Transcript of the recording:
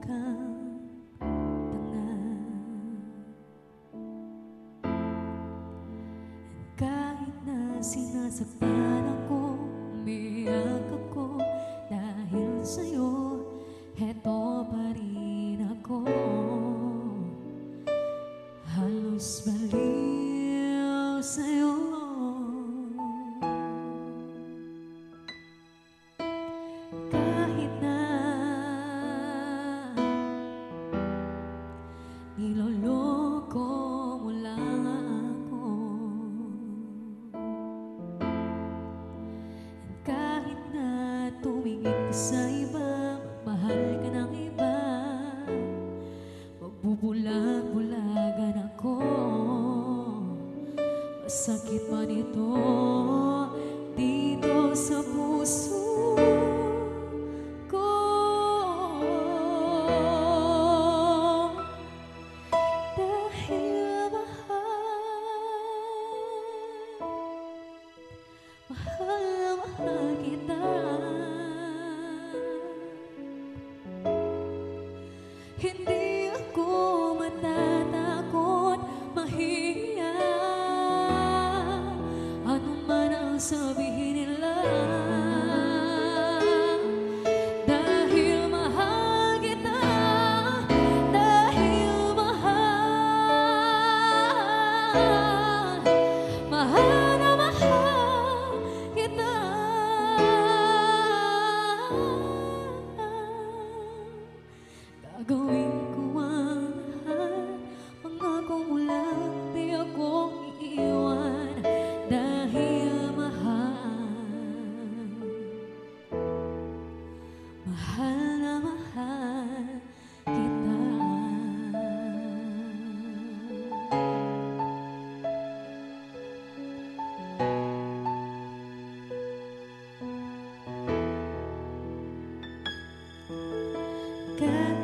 kang tanga. Kahit na sinasaktan ako, umiyak ako dahil sa'yo, heto pa rin ako. Halos baliw sa'yo. Kahit na niloloko mo lang ako, kahit na tumingin ka sa iba, mahal ka ng iba, magbubulag-bulagan ako. Masakit man ito dito sa puso ko, dahil mahal kita. Hindi ako matatakot, mahiya ano man ang sabihin nila, dahil mahal kita, dahil mahal na mahal kita. Gagawin ko ang lahat, pangako mo lang di ako iiwan, dahil mahal na mahal kita. God